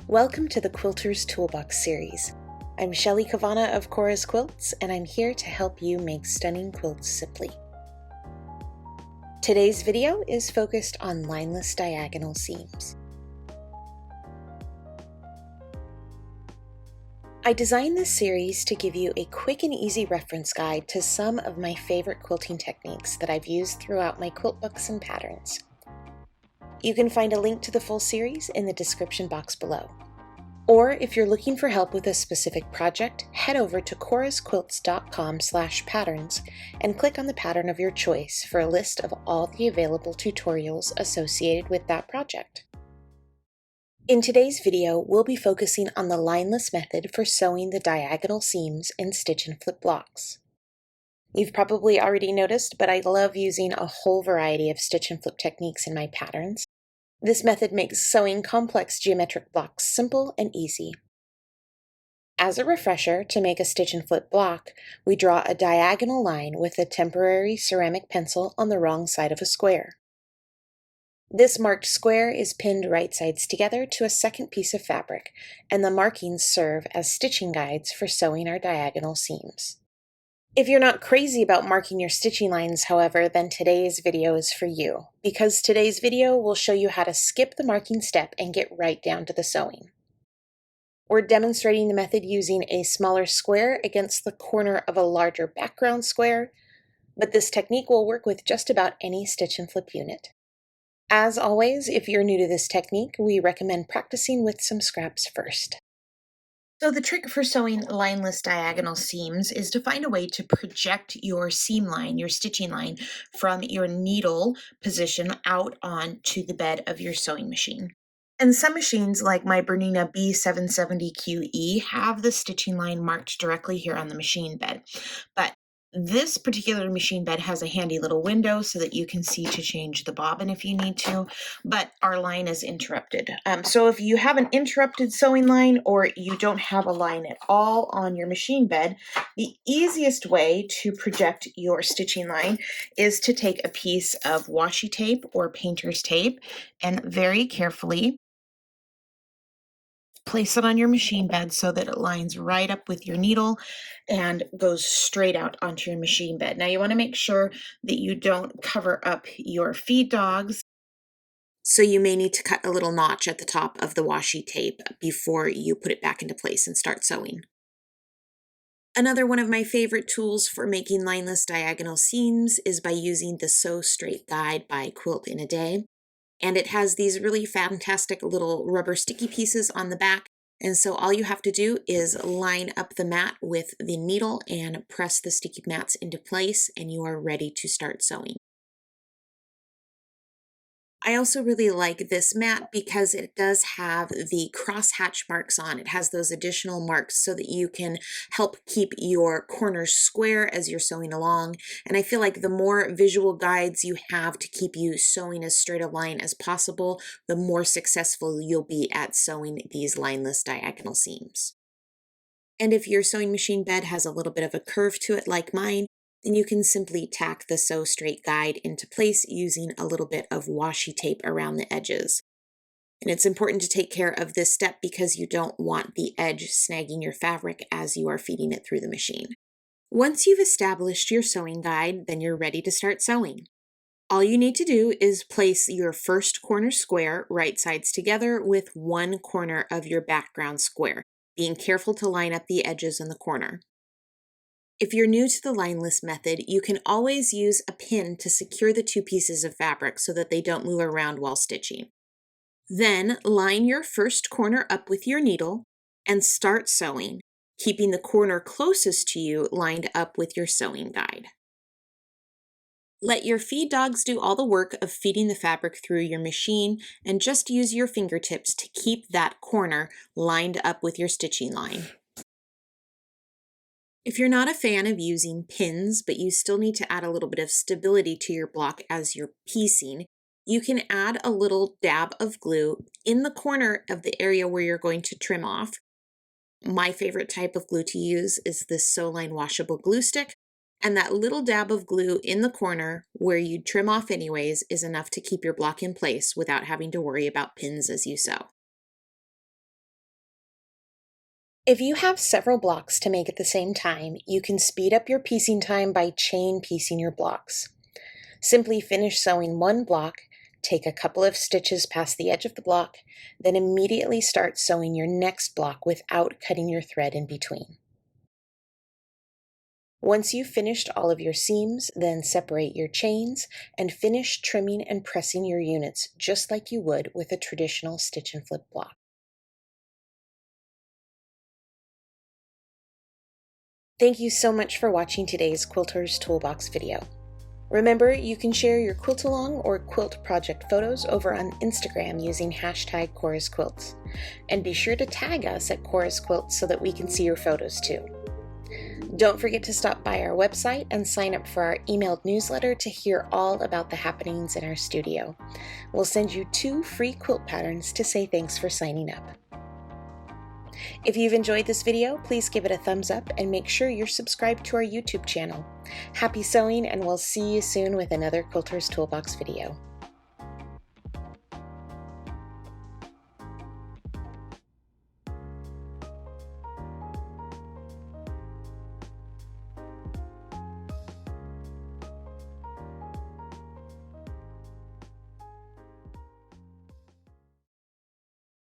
Welcome to the Quilter's Toolbox series. I'm Shelley Cavanna of Cora's Quilts, and I'm here to help you make stunning quilts simply. Today's video is focused on lineless diagonal seams. I designed this series to give you a quick and easy reference guide to some of my favorite quilting techniques that I've used throughout my quilt books and patterns. You can find a link to the full series in the description box below. Or if you're looking for help with a specific project, head over to corasquilts.com/patterns and click on the pattern of your choice for a list of all the available tutorials associated with that project. In today's video, we'll be focusing on the lineless method for sewing the diagonal seams in stitch and flip blocks. You've probably already noticed, but I love using a whole variety of stitch and flip techniques in my patterns. This method makes sewing complex geometric blocks simple and easy. As a refresher, to make a stitch and flip block, we draw a diagonal line with a temporary ceramic pencil on the wrong side of a square. This marked square is pinned right sides together to a second piece of fabric, and the markings serve as stitching guides for sewing our diagonal seams. If you're not crazy about marking your stitching lines, however, then today's video is for you, because today's video will show you how to skip the marking step and get right down to the sewing. We're demonstrating the method using a smaller square against the corner of a larger background square, but this technique will work with just about any stitch and flip unit. As always, if you're new to this technique, we recommend practicing with some scraps first. So the trick for sewing lineless diagonal seams is to find a way to project your seam line, your stitching line, from your needle position out onto the bed of your sewing machine. And some machines, like my Bernina B770QE, have the stitching line marked directly here on the machine bed. But this particular machine bed has a handy little window so that you can see to change the bobbin if you need to, but our line is interrupted. So if you have an interrupted sewing line or you don't have a line at all on your machine bed, the easiest way to project your stitching line is to take a piece of washi tape or painter's tape and very carefully place it on your machine bed so that it lines right up with your needle and goes straight out onto your machine bed. Now you want to make sure that you don't cover up your feed dogs, so you may need to cut a little notch at the top of the washi tape before you put it back into place and start sewing. Another one of my favorite tools for making lineless diagonal seams is by using the Sew Straight Guide by Quilt in a Day. And it has these really fantastic little rubber sticky pieces on the back. And so all you have to do is line up the mat with the needle and press the sticky mats into place, and you are ready to start sewing. I also really like this mat because it does have the cross hatch marks on. It has those additional marks so that you can help keep your corners square as you're sewing along. And I feel like the more visual guides you have to keep you sewing as straight a line as possible, the more successful you'll be at sewing these lineless diagonal seams. And if your sewing machine bed has a little bit of a curve to it like mine, then you can simply tack the Sew Straight Guide into place using a little bit of washi tape around the edges. And it's important to take care of this step because you don't want the edge snagging your fabric as you are feeding it through the machine. Once you've established your sewing guide, then you're ready to start sewing. All you need to do is place your first corner square right sides together with one corner of your background square, being careful to line up the edges in the corner. If you're new to the lineless method, you can always use a pin to secure the two pieces of fabric so that they don't move around while stitching. Then line your first corner up with your needle and start sewing, keeping the corner closest to you lined up with your sewing guide. Let your feed dogs do all the work of feeding the fabric through your machine, and just use your fingertips to keep that corner lined up with your stitching line. If you're not a fan of using pins, but you still need to add a little bit of stability to your block as you're piecing, you can add a little dab of glue in the corner of the area where you're going to trim off. My favorite type of glue to use is this Sewline washable glue stick, and that little dab of glue in the corner where you'd trim off anyways is enough to keep your block in place without having to worry about pins as you sew. If you have several blocks to make at the same time, you can speed up your piecing time by chain piecing your blocks. Simply finish sewing one block, take a couple of stitches past the edge of the block, then immediately start sewing your next block without cutting your thread in between. Once you've finished all of your seams, then separate your chains and finish trimming and pressing your units just like you would with a traditional stitch and flip block. Thank you so much for watching today's Quilter's Toolbox video. Remember, you can share your quilt along or quilt project photos over on Instagram using hashtag Cora's Quilts. And be sure to tag us at Cora's Quilts so that we can see your photos too. Don't forget to stop by our website and sign up for our emailed newsletter to hear all about the happenings in our studio. We'll send you 2 free quilt patterns to say thanks for signing up. If you've enjoyed this video, please give it a thumbs up and make sure you're subscribed to our YouTube channel. Happy sewing, and we'll see you soon with another Quilter's Toolbox video.